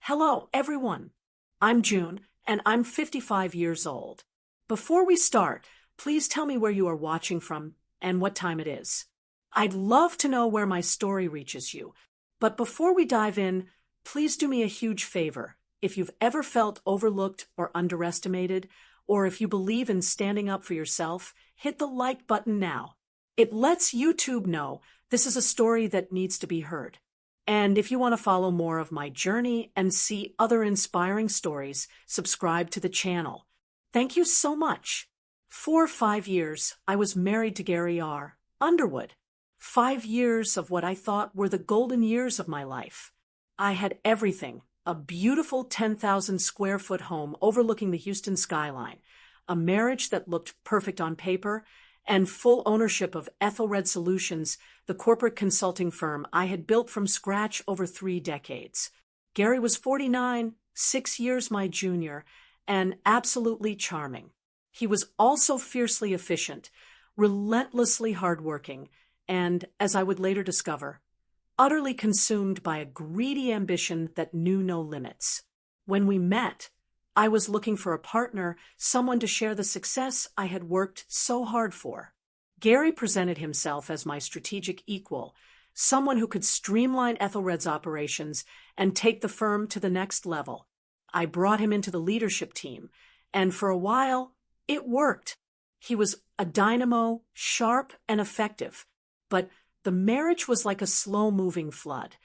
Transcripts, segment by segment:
Hello, everyone. I'm June, and I'm 55 years old. Before we start, please tell me where you are watching from and what time it is. I'd love to know where my story reaches you. But before we dive in, please do me a huge favor. If you've ever felt overlooked or underestimated, or if you believe in standing up for yourself, hit the like button now. It lets YouTube know this is a story that needs to be heard. And if you want to follow more of my journey and see other inspiring stories, subscribe to the channel. Thank you so much. For 5 years, I was married to Gary R. Underwood. 5 years of what I thought were the golden years of my life. I had everything: a beautiful 10,000 square foot home overlooking the Houston skyline, a marriage that looked perfect on paper, and full ownership of Ethelred Solutions, the corporate consulting firm I had built from scratch over 3 decades. Gary was 49, 6 years my junior, and absolutely charming. He was also fiercely efficient, relentlessly hardworking, and, as I would later discover, utterly consumed by a greedy ambition that knew no limits. When we met, I was looking for a partner, someone to share the success I had worked so hard for. Gary presented himself as my strategic equal, someone who could streamline Ethelred's operations and take the firm to the next level. I brought him into the leadership team, and for a while, it worked. He was a dynamo, sharp and effective, but the marriage was like a slow-moving flood.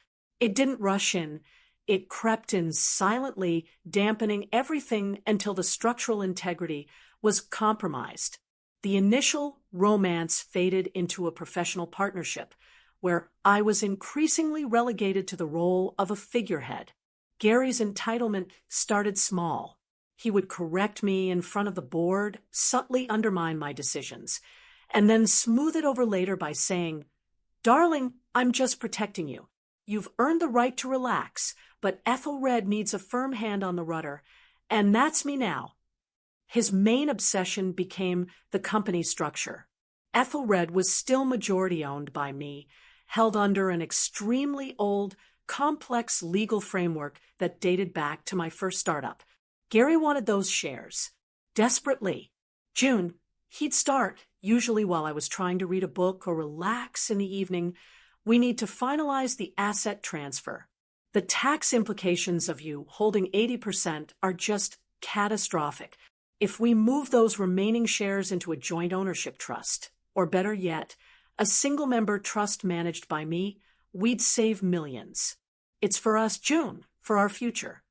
It didn't rush in. It crept in silently, dampening everything until the structural integrity was compromised. The initial romance faded into a professional partnership, where I was increasingly relegated to the role of a figurehead. Gary's entitlement started small. He would correct me in front of the board, subtly undermine my decisions, and then smooth it over later by saying, "Darling, I'm just protecting you. You've earned the right to relax, but Ethelred needs a firm hand on the rudder, and that's me now." His main obsession became the company structure. Ethelred was still majority-owned by me, held under an extremely old, complex legal framework that dated back to my first startup. Gary wanted those shares, desperately. June, he'd start, usually while I was trying to read a book or relax in the evening. "We need to finalize the asset transfer. The tax implications of you holding 80% are just catastrophic. If we move those remaining shares into a joint ownership trust, or better yet, a single-member trust managed by me, we'd save millions. It's for us, June, for our future."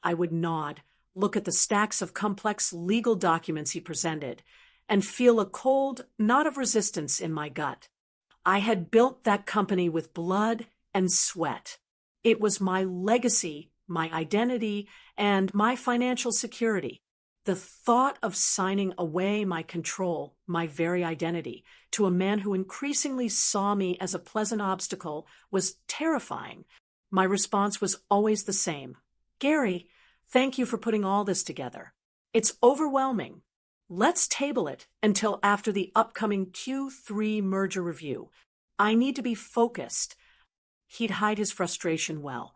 I would nod, look at the stacks of complex legal documents he presented, and feel a cold knot of resistance in my gut. I had built that company with blood and sweat. It was my legacy, my identity, and my financial security. The thought of signing away my control, my very identity, to a man who increasingly saw me as a pleasant obstacle was terrifying. My response was always the same: "Gary, thank you for putting all this together. It's overwhelming. Let's table it until after the upcoming Q3 merger review. I need to be focused." He'd hide his frustration well,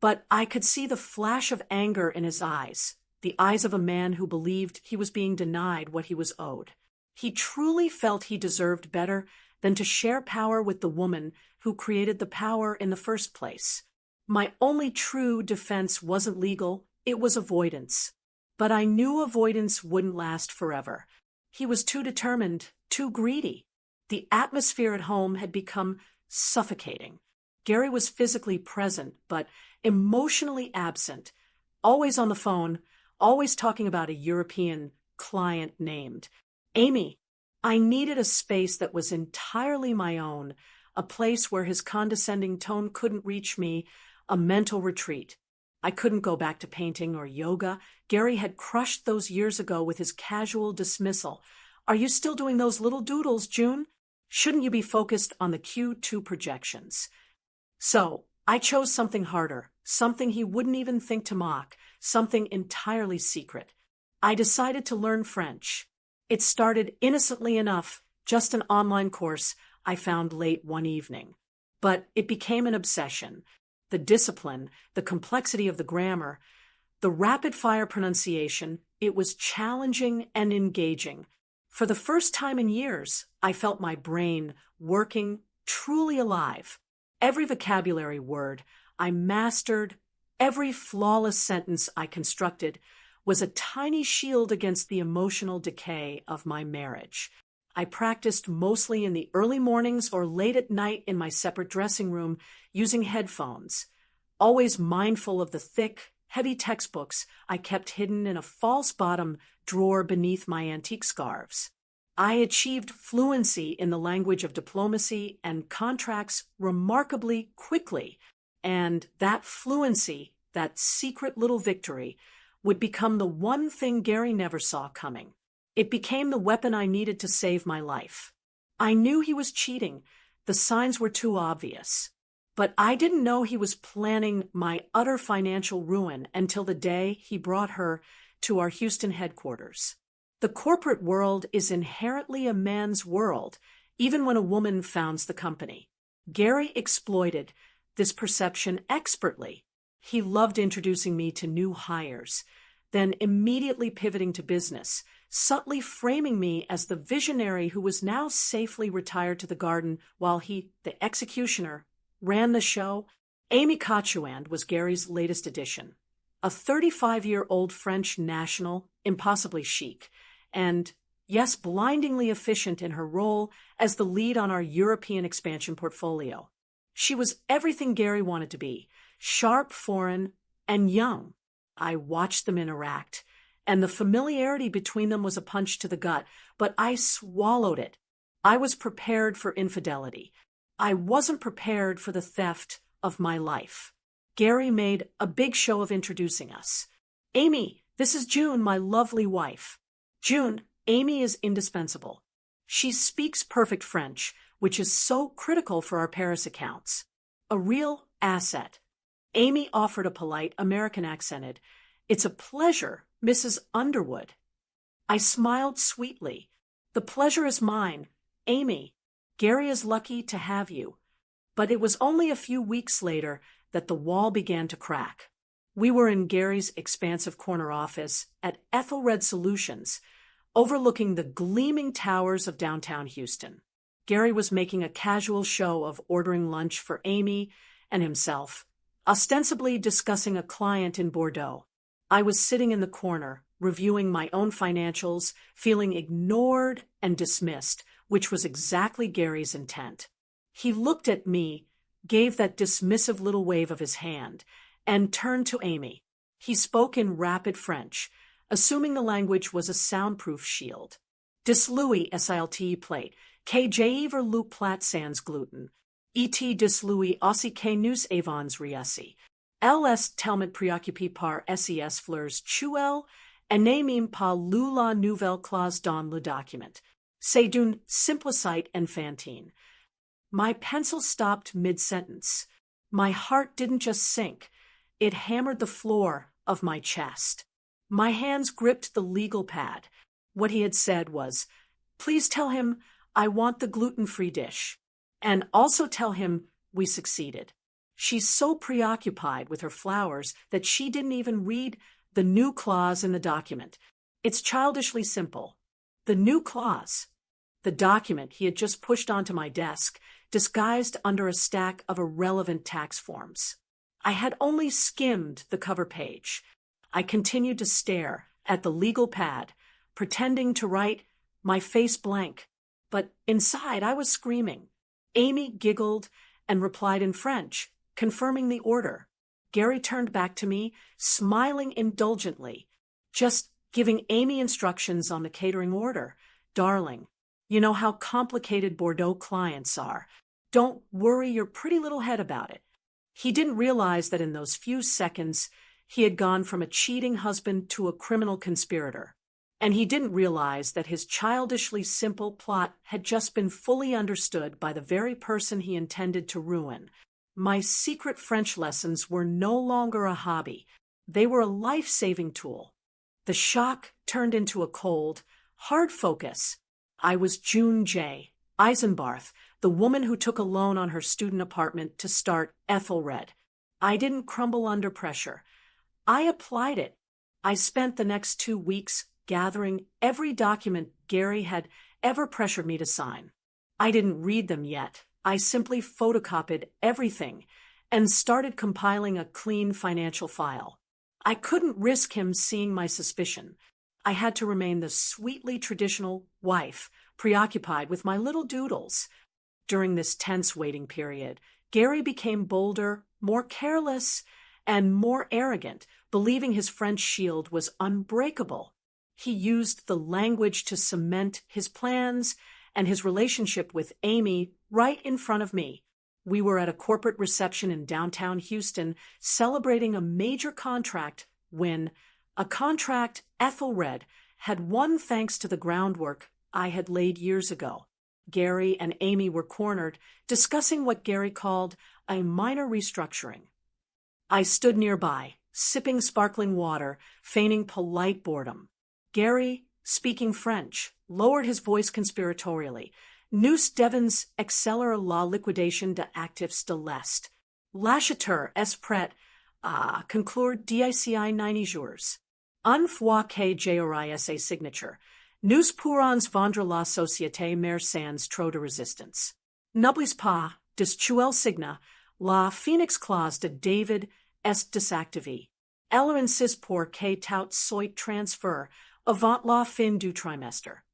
but I could see the flash of anger in his eyes, the eyes of a man who believed he was being denied what he was owed. He truly felt he deserved better than to share power with the woman who created the power in the first place. My only true defense wasn't legal, it was avoidance. But I knew avoidance wouldn't last forever. He was too determined, too greedy. The atmosphere at home had become suffocating. Gary was physically present, but emotionally absent, always on the phone, always talking about a European client named Amy. I needed a space that was entirely my own, a place where his condescending tone couldn't reach me, a mental retreat. I couldn't go back to painting or yoga. Gary had crushed those years ago with his casual dismissal. "Are you still doing those little doodles, June? Shouldn't you be focused on the Q2 projections?" So I chose something harder, something he wouldn't even think to mock, something entirely secret. I decided to learn French. It started innocently enough, just an online course I found late one evening. But it became an obsession. the discipline, the complexity of the grammar, the rapid-fire pronunciation. It was challenging and engaging. For the first time in years, I felt my brain working truly alive. Every vocabulary word I mastered, every flawless sentence I constructed was a tiny shield against the emotional decay of my marriage. I practiced mostly in the early mornings or late at night in my separate dressing room using headphones, always mindful of the thick, heavy textbooks I kept hidden in a false bottom drawer beneath my antique scarves. I achieved fluency in the language of diplomacy and contracts remarkably quickly, and that fluency, that secret little victory, would become the one thing Gary never saw coming. It became the weapon I needed to save my life. I knew he was cheating. The signs were too obvious. But I didn't know he was planning my utter financial ruin until the day he brought her to our Houston headquarters. The corporate world is inherently a man's world, even when a woman founds the company. Gary exploited this perception expertly. He loved introducing me to new hires, then immediately pivoting to business, subtly framing me as the visionary who was now safely retired to the garden while he, the executioner, ran the show. Amy Cotchouand was Gary's latest addition, a 35-year-old French national, impossibly chic, and, yes, blindingly efficient in her role as the lead on our European expansion portfolio. She was everything Gary wanted to be, sharp, foreign, and young. I watched them interact, and the familiarity between them was a punch to the gut, but I swallowed it. I was prepared for infidelity. I wasn't prepared for the theft of my life. Gary made a big show of introducing us. Amy, this is June, my lovely wife. June, Amy is indispensable. She speaks perfect French, which is so critical for our Paris accounts. A real asset. Amy offered a polite, American-accented, "It's a pleasure, Mrs. Underwood." I smiled sweetly. "The pleasure is mine. Amy, Gary is lucky to have you." But it was only a few weeks later that the wall began to crack. We were in Gary's expansive corner office at Ethelred Solutions, overlooking the gleaming towers of downtown Houston. Gary was making a casual show of ordering lunch for Amy and himself, ostensibly discussing a client in Bordeaux. I was sitting in the corner, reviewing my own financials, feeling ignored and dismissed, which was exactly Gary's intent. He looked at me, gave that dismissive little wave of his hand, and turned to Amy. He spoke in rapid French, assuming the language was a soundproof shield. "Dis Louis SILT plate, que j'aivre le plat sans gluten. Et dis Louis aussi que nous avons réussi. Elle est tellement préoccupée par ses fleurs tuelles, et n'est même pas lu la nouvelle clause dans le document. C'est d'une simplicité enfantine." My pencil stopped mid-sentence. My heart didn't just sink. It hammered the floor of my chest. My hands gripped the legal pad. What he had said was, "Please tell him I want the gluten-free dish. And also tell him we succeeded." She's so preoccupied with her flowers that she didn't even read the new clause in the document. It's childishly simple. The new clause. The document he had just pushed onto my desk, disguised under a stack of irrelevant tax forms. I had only skimmed the cover page. I continued to stare at the legal pad, pretending to write, my face blank. But inside I was screaming. Amy giggled and replied in French, confirming the order. Gary turned back to me, smiling indulgently, just giving Amy instructions on the catering order. "Darling, you know how complicated Bordeaux clients are. Don't worry your pretty little head about it." He didn't realize that in those few seconds, he had gone from a cheating husband to a criminal conspirator. And he didn't realize that his childishly simple plot had just been fully understood by the very person he intended to ruin. My secret French lessons were no longer a hobby. They were a life-saving tool. The shock turned into a cold, hard focus. I was June J. Eisenbarth, the woman who took a loan on her student apartment to start Ethelred. I didn't crumble under pressure. I applied it. I spent the next 2 weeks gathering every document Gary had ever pressured me to sign. I didn't read them yet. I simply photocopied everything and started compiling a clean financial file. I couldn't risk him seeing my suspicion. I had to remain the sweetly traditional wife, preoccupied with my little doodles. During this tense waiting period, Gary became bolder, more careless, and more arrogant, believing his French shield was unbreakable. He used the language to cement his plans and his relationship with Amy right in front of me. We were at a corporate reception in downtown Houston celebrating a major contract when a contract Ethelred had won thanks to the groundwork I had laid years ago. Gary and Amy were cornered, discussing what Gary called a minor restructuring. I stood nearby, sipping sparkling water, feigning polite boredom. Gary, speaking French, lowered his voice conspiratorially. Nous devons accélérer la liquidation de actifs de l'Est. L'acheteur est prêt à conclure d'ici 90 jours. Une fois que j'aurai sa signature, nous pourrons vendre la société mère sans trop de résistance. N'oubliez pas, destuel signa, la phoenix clause de David est désactivée. Elle insiste pour que tout soit transfer avant la fin du trimestre.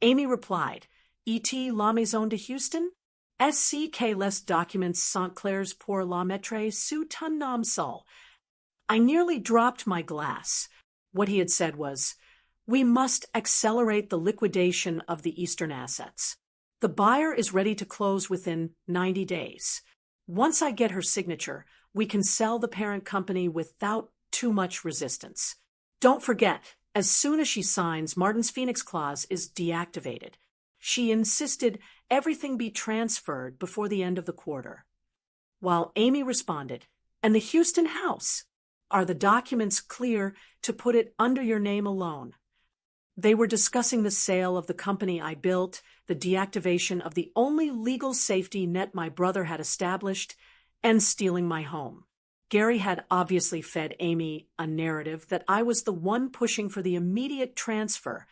Amy replied, Et la maison de Houston? Est-ce que les documents sont clairs pour la maîtresse sous ton nom seul? I nearly dropped my glass. What he had said was, we must accelerate the liquidation of the Eastern assets. The buyer is ready to close within 90 days. Once I get her signature, we can sell the parent company without too much resistance. Don't forget, as soon as she signs, Martin's Phoenix Clause is deactivated. She insisted everything be transferred before the end of the quarter. While Amy responded, and the Houston house? Are the documents clear to put it under your name alone? They were discussing the sale of the company I built, the deactivation of the only legal safety net my brother had established, and stealing my home. Gary had obviously fed Amy a narrative that I was the one pushing for the immediate transfer,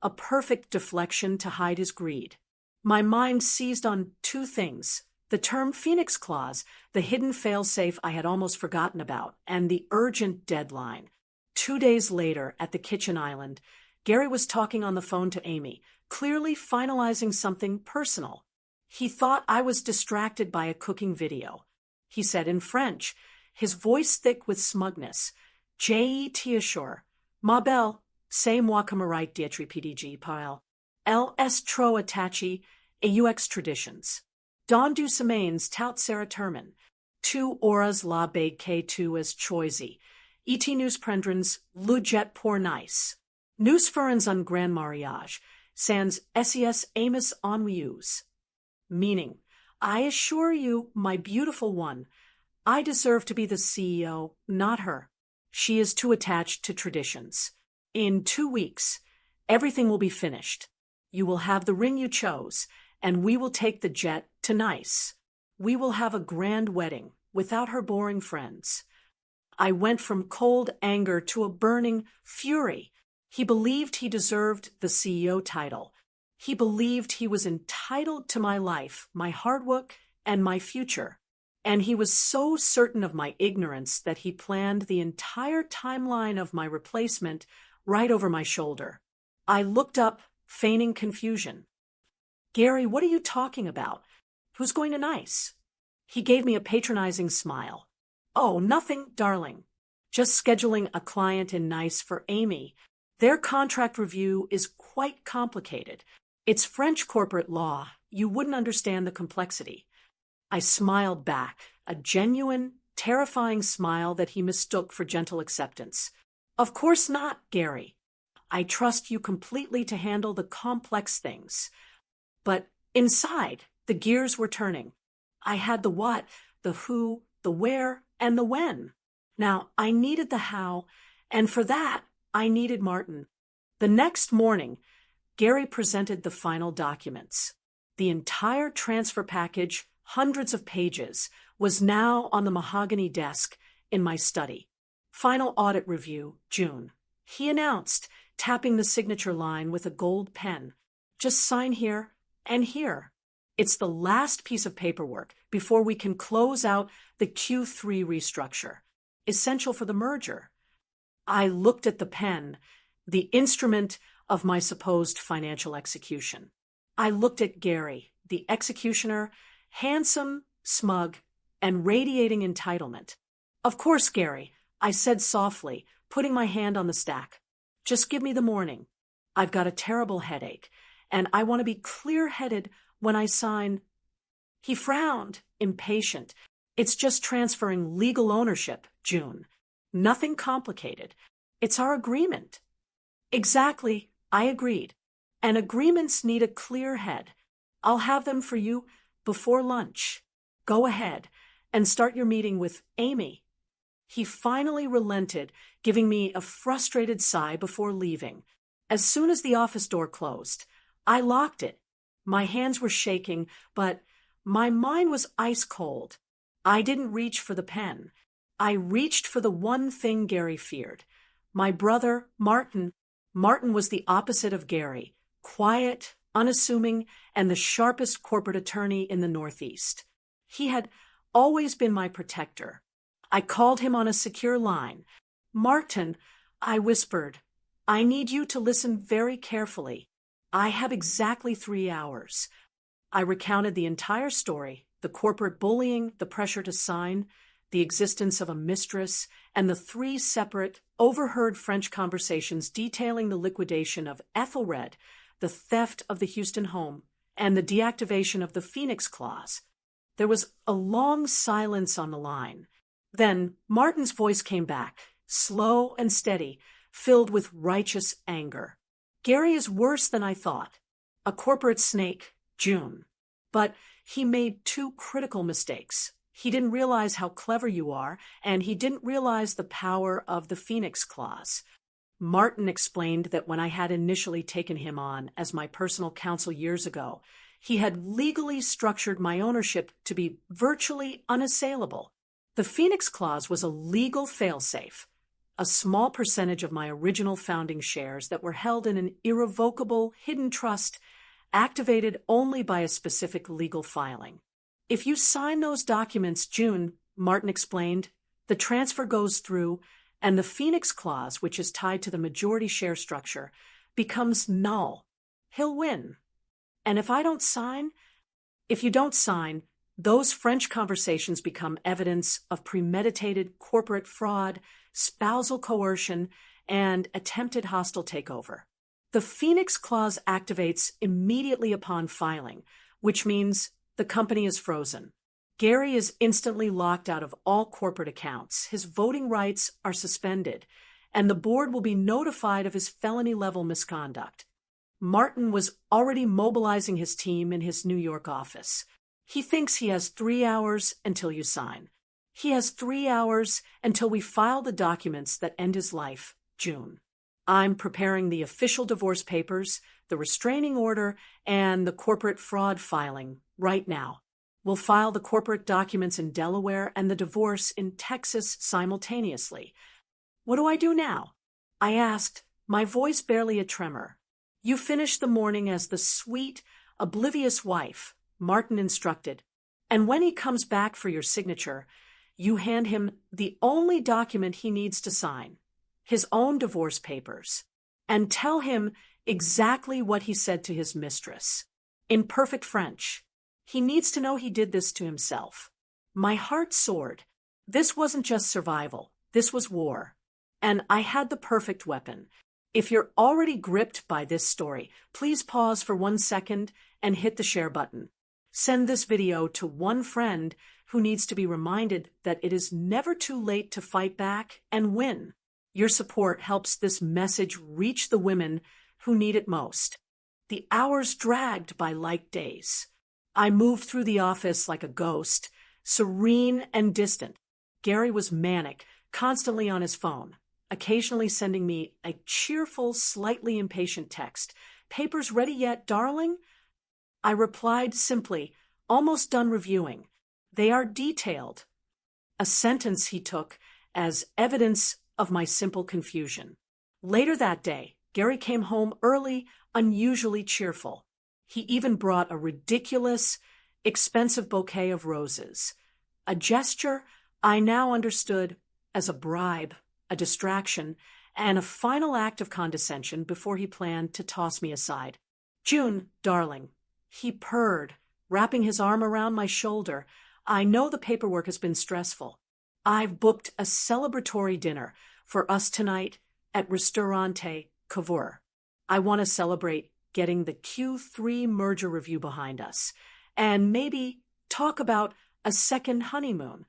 a perfect deflection to hide his greed. My mind seized on two things: the term Phoenix Clause, the hidden failsafe I had almost forgotten about, and the urgent deadline. 2 days later, at the kitchen island, Gary was talking on the phone to Amy, clearly finalizing something personal. He thought I was distracted by a cooking video. He said in French, his voice thick with smugness, Jet assure, ma belle, c'est moi camarade d'être PDG pile. Elle est trop attachée et UX traditions. Dans du semaines tout sera termin. Tu auras la bague que tu as choisi. Et nous prendrons le jet pour nice. Nous ferons un grand mariage, sans ses amos ennuis. Meaning, I assure you, my beautiful one, I deserve to be the CEO, not her. She is too attached to traditions. In 2 weeks, everything will be finished. You will have the ring you chose, and we will take the jet to Nice. We will have a grand wedding without her boring friends. I went from cold anger to a burning fury. He believed he deserved the CEO title. He believed he was entitled to my life, my hard work, and my future. And he was so certain of my ignorance that he planned the entire timeline of my replacement right over my shoulder. I looked up, feigning confusion. Gary, what are you talking about? Who's going to Nice? He gave me a patronizing smile. Oh, nothing, darling. Just scheduling a client in Nice for Amy. Their contract review is quite complicated. It's French corporate law. You wouldn't understand the complexity. I smiled back, a genuine, terrifying smile that he mistook for gentle acceptance. Of course not, Gary. I trust you completely to handle the complex things. But inside, the gears were turning. I had the what, the who, the where, and the when. Now, I needed the how, and for that, I needed Martin. The next morning, Gary presented the final documents. The entire transfer package, hundreds of pages, was now on the mahogany desk in my study. Final audit review, June. He announced, tapping the signature line with a gold pen. Just sign here and here. It's the last piece of paperwork before we can close out the Q3 restructure, essential for the merger. I looked at the pen, the instrument of my supposed financial execution. I looked at Gary, the executioner, handsome, smug, and radiating entitlement. Of course, Gary, I said softly, putting my hand on the stack. Just give me the morning. I've got a terrible headache, and I want to be clear-headed when I sign. He frowned, impatient. It's just transferring legal ownership, June. Nothing complicated. It's our agreement. Exactly, I agreed. And agreements need a clear head. I'll have them for you before lunch. Go ahead and start your meeting with Amy. He finally relented, giving me a frustrated sigh before leaving. As soon as the office door closed, I locked it. My hands were shaking, but my mind was ice cold. I didn't reach for the pen. I reached for the one thing Gary feared. My brother, Martin. Martin was the opposite of Gary, quiet, unassuming, and the sharpest corporate attorney in the Northeast. He had always been my protector. I called him on a secure line. Martin, I whispered, I need you to listen very carefully. I have exactly 3 hours. I recounted the entire story, the corporate bullying, the pressure to sign, the existence of a mistress, and the 3 separate, overheard French conversations detailing the liquidation of Ethelred, the theft of the Houston home, and the deactivation of the Phoenix Clause. There was a long silence on the line. Then Martin's voice came back, slow and steady, filled with righteous anger. Gary is worse than I thought. A corporate snake, June. But he made 2 critical mistakes. He didn't realize how clever you are, and he didn't realize the power of the Phoenix Clause. Martin explained that when I had initially taken him on as my personal counsel years ago, he had legally structured my ownership to be virtually unassailable. The Phoenix Clause was a legal failsafe, a small percentage of my original founding shares that were held in an irrevocable hidden trust activated only by a specific legal filing. If you sign those documents, June, Martin explained, the transfer goes through, and the Phoenix Clause, which is tied to the majority share structure, becomes null. He'll win. And if you don't sign, those French conversations become evidence of premeditated corporate fraud, spousal coercion, and attempted hostile takeover. The Phoenix Clause activates immediately upon filing, which means the company is frozen. Gary is instantly locked out of all corporate accounts. His voting rights are suspended, and the board will be notified of his felony-level misconduct. Martin was already mobilizing his team in his New York office. He thinks he has 3 hours until you sign. He has 3 hours until we file the documents that end his life, June. I'm preparing the official divorce papers, the restraining order, and the corporate fraud filing right now. We'll file the corporate documents in Delaware and the divorce in Texas simultaneously. What do I do now? I asked, my voice barely a tremor. You finish the morning as the sweet, oblivious wife, Martin instructed, and when he comes back for your signature, you hand him the only document he needs to sign, his own divorce papers, and tell him exactly what he said to his mistress, in perfect French. He needs to know he did this to himself. My heart soared. This wasn't just survival. This was war. And I had the perfect weapon. If you're already gripped by this story, please pause for 1 second and hit the share button. Send this video to one friend who needs to be reminded that it is never too late to fight back and win. Your support helps this message reach the women who need it most. The hours dragged by like days. I moved through the office like a ghost, serene and distant. Gary was manic, constantly on his phone, occasionally sending me a cheerful, slightly impatient text. Papers ready yet, darling? I replied simply, almost done reviewing. They are detailed. A sentence he took as evidence of my simple confusion. Later that day, Gary came home early, unusually cheerful. He even brought a ridiculous, expensive bouquet of roses, a gesture I now understood as a bribe, a distraction, and a final act of condescension before he planned to toss me aside. "June, darling," he purred, wrapping his arm around my shoulder. "I know the paperwork has been stressful. I've booked a celebratory dinner for us tonight at Ristorante Cavour. I want to celebrate getting the Q3 merger review behind us, and maybe talk about a second honeymoon."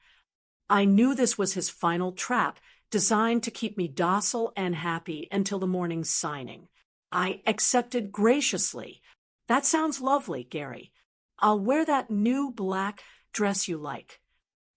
I knew this was his final trap, designed to keep me docile and happy until the morning's signing. I accepted graciously. "That sounds lovely, Gary. I'll wear that new black dress you like."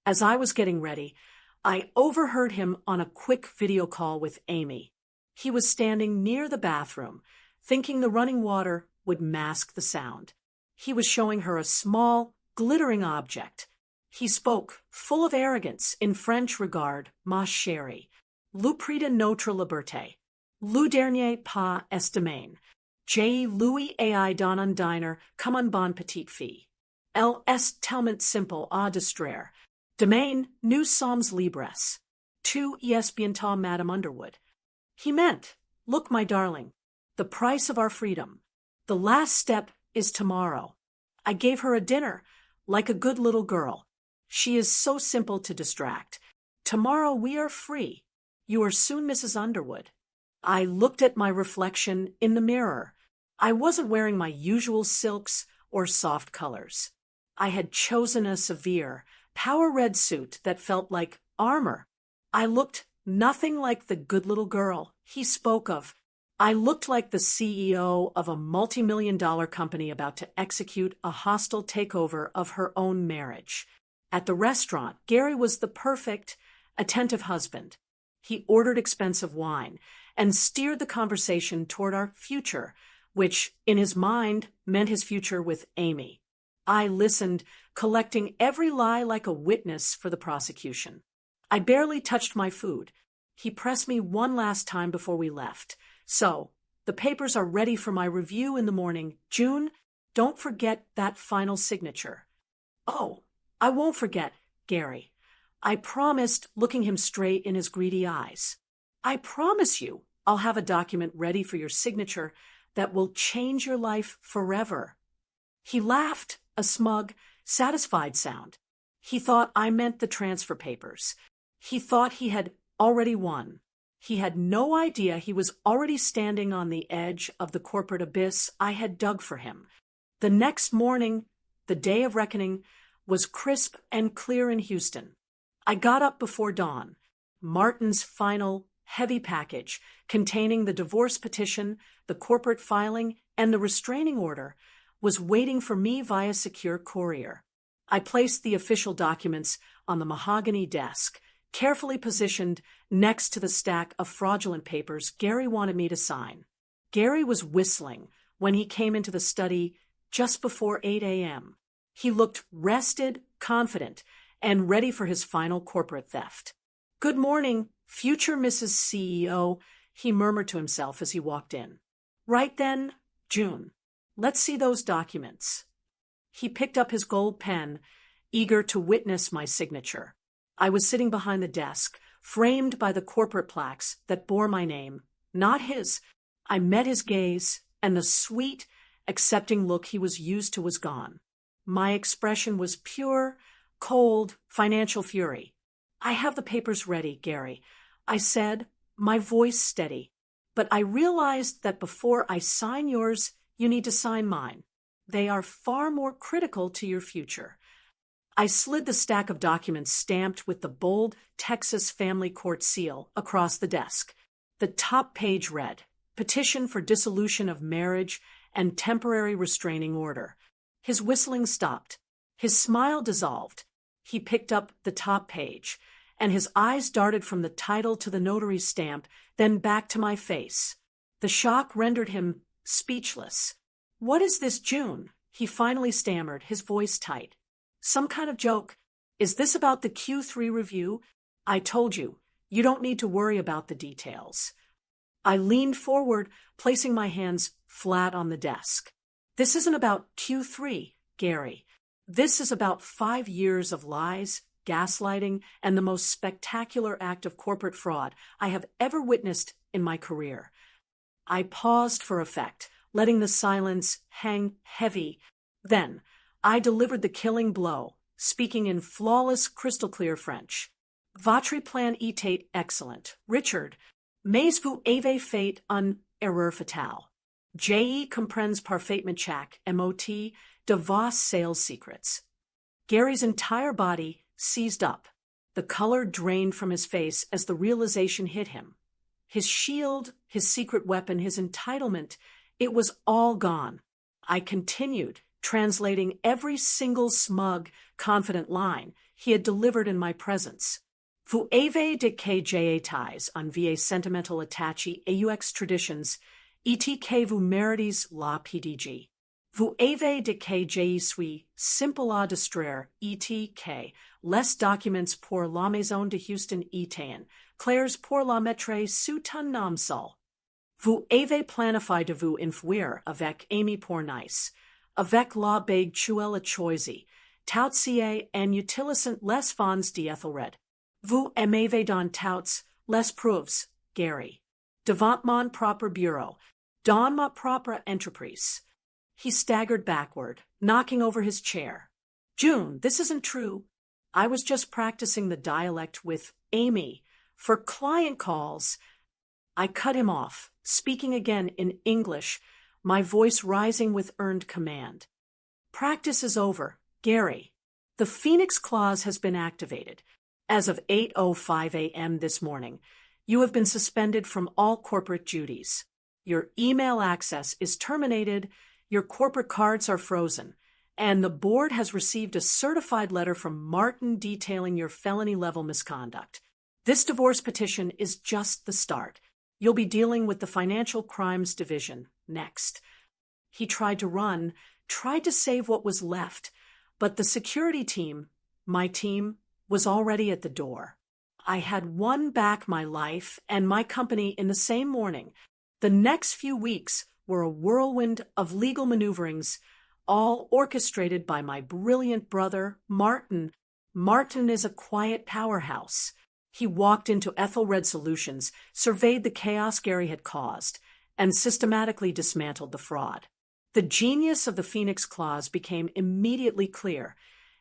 As I was getting ready, I overheard him on a quick video call with Amy. He was standing near the bathroom, thinking the running water would mask the sound. He was showing her a small, glittering object. He spoke, full of arrogance, in French regard, "Ma chérie, le prix de notre liberté, le dernier pas est demain. J'ai Louis et I dans un diner comme une bonne petite fille. Elle est tellement simple à distraire. Demain, nous sommes libres. Tu es bientôt Madame Underwood." He meant, "Look, my darling, the price of our freedom. The last step is tomorrow." I gave her a dinner, like a good little girl. She is so simple to distract. Tomorrow we are free. You are soon Mrs. Underwood. I looked at my reflection in the mirror. I wasn't wearing my usual silks or soft colors. I had chosen a severe, power red suit that felt like armor. I looked nothing like the good little girl he spoke of. I looked like the CEO of a multi-million-dollar company about to execute a hostile takeover of her own marriage. At the restaurant, Gary was the perfect, attentive husband. He ordered expensive wine and steered the conversation toward our future, which, in his mind, meant his future with Amy. I listened, collecting every lie like a witness for the prosecution. I barely touched my food. He pressed me one last time before we left. "So, the papers are ready for my review in the morning. June, don't forget that final signature." "Oh, I won't forget, Gary." I promised, looking him straight in his greedy eyes. "I promise you I'll have a document ready for your signature that will change your life forever." He laughed, a smug, satisfied sound. He thought I meant the transfer papers. He thought he had already won. He had no idea he was already standing on the edge of the corporate abyss I had dug for him. The next morning, the day of reckoning, was crisp and clear in Houston. I got up before dawn. Martin's final, heavy package, containing the divorce petition, the corporate filing, and the restraining order, was waiting for me via secure courier. I placed the official documents on the mahogany desk, carefully positioned next to the stack of fraudulent papers Gary wanted me to sign. Gary was whistling when he came into the study just before 8 a.m. He looked rested, confident, and ready for his final corporate theft. "Good morning, future Mrs. CEO," he murmured to himself as he walked in. "Right then, June. Let's see those documents." He picked up his gold pen, eager to witness my signature. I was sitting behind the desk, framed by the corporate plaques that bore my name, not his. I met his gaze, and the sweet, accepting look he was used to was gone. My expression was pure, cold, financial fury. "I have the papers ready, Gary," I said, my voice steady. "But I realized that before I sign yours, you need to sign mine. They are far more critical to your future." I slid the stack of documents stamped with the bold Texas Family Court seal across the desk. The top page read, "Petition for dissolution of marriage and temporary restraining order." His whistling stopped. His smile dissolved. He picked up the top page, and his eyes darted from the title to the notary's stamp, then back to my face. The shock rendered him speechless. "What is this, June?" he finally stammered, his voice tight. "Some kind of joke. Is this about the Q3 review? I told you, you don't need to worry about the details. I leaned forward, placing my hands flat on the desk. This isn't about Q3, Gary. This is about 5 years of lies, gaslighting, and the most spectacular act of corporate fraud I have ever witnessed in my career. I paused for effect, letting the silence hang heavy. Then, I delivered the killing blow, speaking in flawless, crystal-clear French. Votre plan était excellent, Richard. Mais vous avez fait une erreur fatale. Je comprends parfaitement chaque mot de vos sales secrets. Gary's entire body seized up. The color drained from his face as the realization hit him. His shield, his secret weapon, his entitlement, it was all gone. I continued, translating every single smug, confident line he had delivered in my presence. Vous avez de que ties on via sentimental attaché aux traditions, et que vous méritez la PDG. Vous avez de que je suis simple à distraire, et que les documents pour la maison de Houston étaient clairs pour la mettre sous un nom seul. Vous avez planifié de vous infouir avec Amy pour nice, avec la big chuelle choisi, tautier and utilisant les fonds d'Ethelred. Vous m'avez don touts les preuves, Gary. Devant mon propre bureau, dans ma propre entreprise. He staggered backward, knocking over his chair. June, this isn't true. I was just practicing the dialect with Amy. For client calls, I cut him off, speaking again in English, my voice rising with earned command. Practice is over, Gary. The Phoenix Clause has been activated. As of 8:05 a.m. this morning, you have been suspended from all corporate duties. Your email access is terminated, your corporate cards are frozen, and the board has received a certified letter from Martin detailing your felony-level misconduct. This divorce petition is just the start. You'll be dealing with the Financial Crimes Division next. He tried to run, tried to save what was left, but the security team, my team, was already at the door. I had won back my life and my company in the same morning. The next few weeks were a whirlwind of legal maneuverings, all orchestrated by my brilliant brother, Martin. Martin is a quiet powerhouse. He walked into Ethelred Solutions, surveyed the chaos Gary had caused, and systematically dismantled the fraud. The genius of the Phoenix Clause became immediately clear.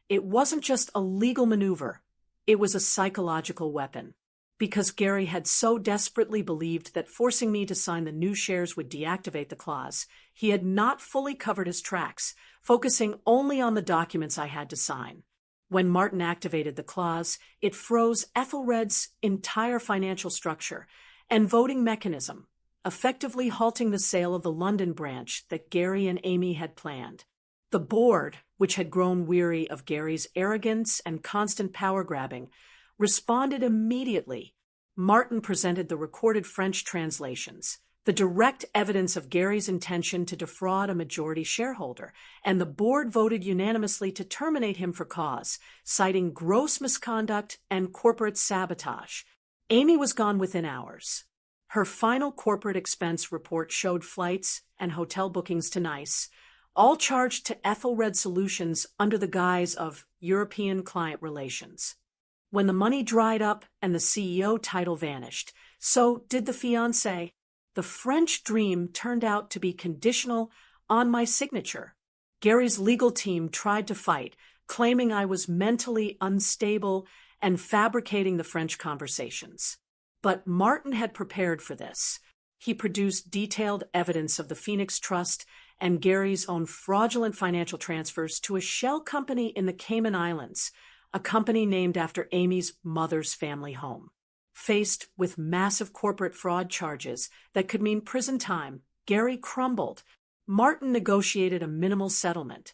It wasn't just a legal maneuver, it was a psychological weapon. Because Gary had so desperately believed that forcing me to sign the new shares would deactivate the clause, he had not fully covered his tracks, focusing only on the documents I had to sign. When Martin activated the clause, it froze Ethelred's entire financial structure and voting mechanism, effectively halting the sale of the London branch that Gary and Amy had planned. The board, which had grown weary of Gary's arrogance and constant power-grabbing, responded immediately. Martin presented the recorded French translations, the direct evidence of Gary's intention to defraud a majority shareholder, and the board voted unanimously to terminate him for cause, citing gross misconduct and corporate sabotage. Amy was gone within hours. Her final corporate expense report showed flights and hotel bookings to Nice, all charged to Ethelred Solutions under the guise of European client relations. When the money dried up and the CEO title vanished, so did the fiancé. The French dream turned out to be conditional on my signature. Gary's legal team tried to fight, claiming I was mentally unstable and fabricating the French conversations. But Martin had prepared for this. He produced detailed evidence of the Phoenix Trust and Gary's own fraudulent financial transfers to a shell company in the Cayman Islands, a company named after Amy's mother's family home. Faced with massive corporate fraud charges that could mean prison time, Gary crumbled. Martin negotiated a minimal settlement.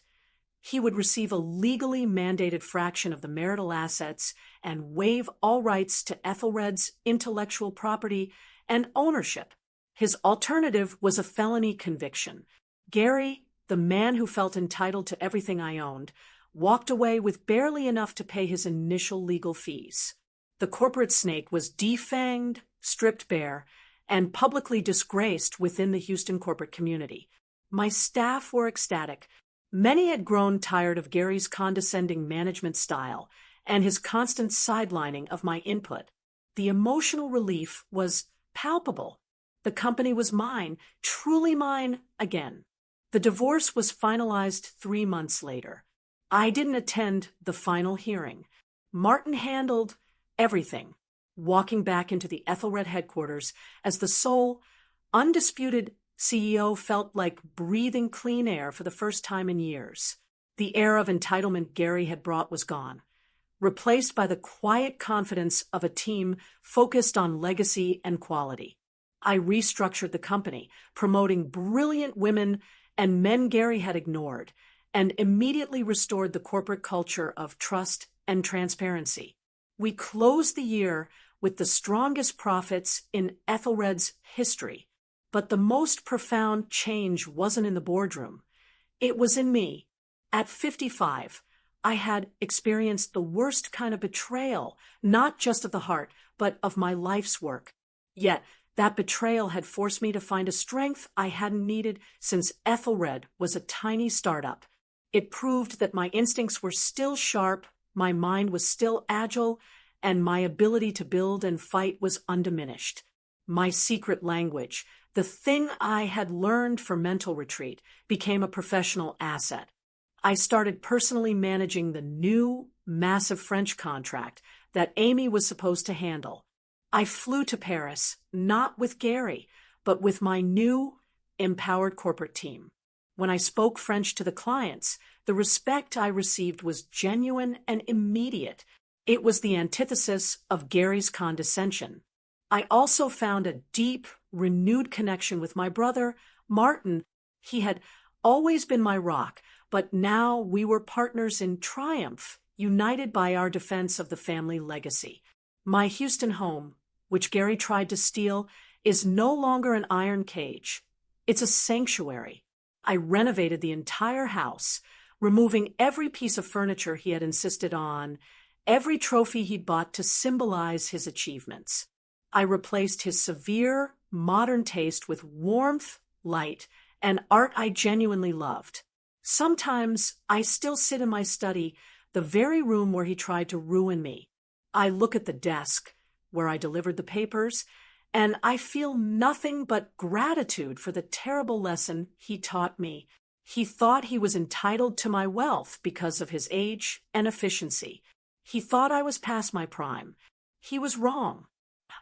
He would receive a legally mandated fraction of the marital assets and waive all rights to Ethelred's intellectual property and ownership. His alternative was a felony conviction. Gary, the man who felt entitled to everything I owned, walked away with barely enough to pay his initial legal fees. The corporate snake was defanged, stripped bare, and publicly disgraced within the Houston corporate community. My staff were ecstatic. Many had grown tired of Gary's condescending management style and his constant sidelining of my input. The emotional relief was palpable. The company was mine, truly mine again. The divorce was finalized 3 months later. I didn't attend the final hearing. Martin handled everything, walking back into the Ethelred headquarters as the sole, undisputed CEO felt like breathing clean air for the first time in years. The air of entitlement Gary had brought was gone, replaced by the quiet confidence of a team focused on legacy and quality. I restructured the company, promoting brilliant women and men Gary had ignored, and immediately restored the corporate culture of trust and transparency. We closed the year with the strongest profits in Ethelred's history. But the most profound change wasn't in the boardroom. It was in me. At 55, I had experienced the worst kind of betrayal, not just of the heart, but of my life's work. Yet, that betrayal had forced me to find a strength I hadn't needed since Ethelred was a tiny startup. It proved that my instincts were still sharp, my mind was still agile, and my ability to build and fight was undiminished. My secret language, the thing I had learned for mental retreat, became a professional asset. I started personally managing the new, massive French contract that Amy was supposed to handle. I flew to Paris, not with Gary, but with my new, empowered corporate team. When I spoke French to the clients, the respect I received was genuine and immediate. It was the antithesis of Gary's condescension. I also found a deep, renewed connection with my brother, Martin. He had always been my rock, but now we were partners in triumph, united by our defense of the family legacy. My Houston home, which Gary tried to steal, is no longer an iron cage. It's a sanctuary. I renovated the entire house, removing every piece of furniture he had insisted on, every trophy he'd bought to symbolize his achievements. I replaced his severe, modern taste with warmth, light, and art I genuinely loved. Sometimes I still sit in my study, the very room where he tried to ruin me. I look at the desk where I delivered the papers, and I feel nothing but gratitude for the terrible lesson he taught me. He thought he was entitled to my wealth because of his age and efficiency. He thought I was past my prime. He was wrong.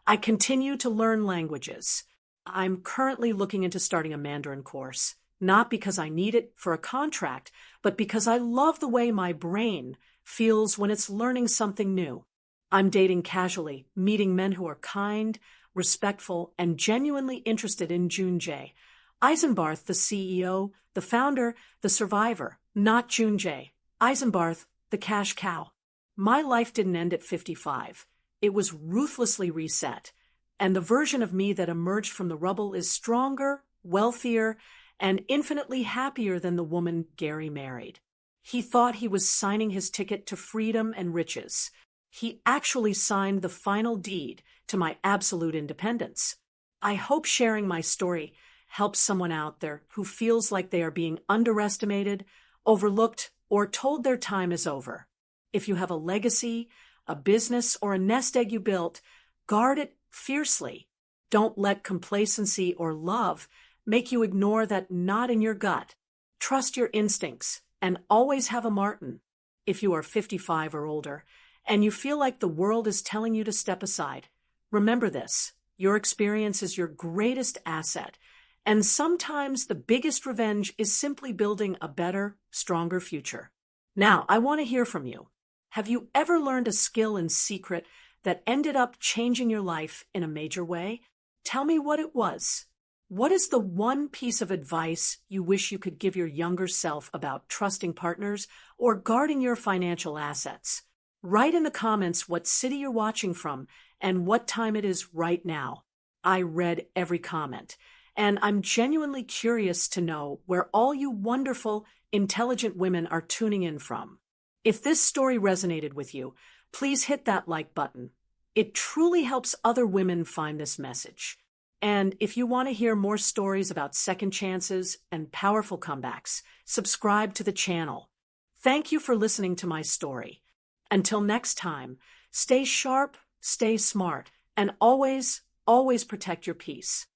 I continue to learn languages. I'm currently looking into starting a Mandarin course, not because I need it for a contract, but because I love the way my brain feels when it's learning something new. I'm dating casually, meeting men who are kind, respectful, and genuinely interested in June J. Eisenbarth, the CEO, the founder, the survivor, not June J. Eisenbarth, the cash cow. My life didn't end at 55. It was ruthlessly reset, and the version of me that emerged from the rubble is stronger, wealthier, and infinitely happier than the woman Gary married. He thought he was signing his ticket to freedom and riches. He actually signed the final deed to my absolute independence. I hope sharing my story helps someone out there who feels like they are being underestimated, overlooked, or told their time is over. If you have a legacy, a business, or a nest egg you built, guard it fiercely. Don't let complacency or love make you ignore that knot in your gut. Trust your instincts and always have a Martin. If you are 55 or older and you feel like the world is telling you to step aside, remember this: your experience is your greatest asset, and sometimes the biggest revenge is simply building a better, stronger future. Now, I want to hear from you. Have you ever learned a skill in secret that ended up changing your life in a major way? Tell me what it was. What is the one piece of advice you wish you could give your younger self about trusting partners or guarding your financial assets? Write in the comments what city you're watching from and what time it is right now. I read every comment, and I'm genuinely curious to know where all you wonderful, intelligent women are tuning in from. If this story resonated with you, please hit that like button. It truly helps other women find this message. And if you want to hear more stories about second chances and powerful comebacks, subscribe to the channel. Thank you for listening to my story. Until next time, stay sharp, stay smart, and always, always protect your peace.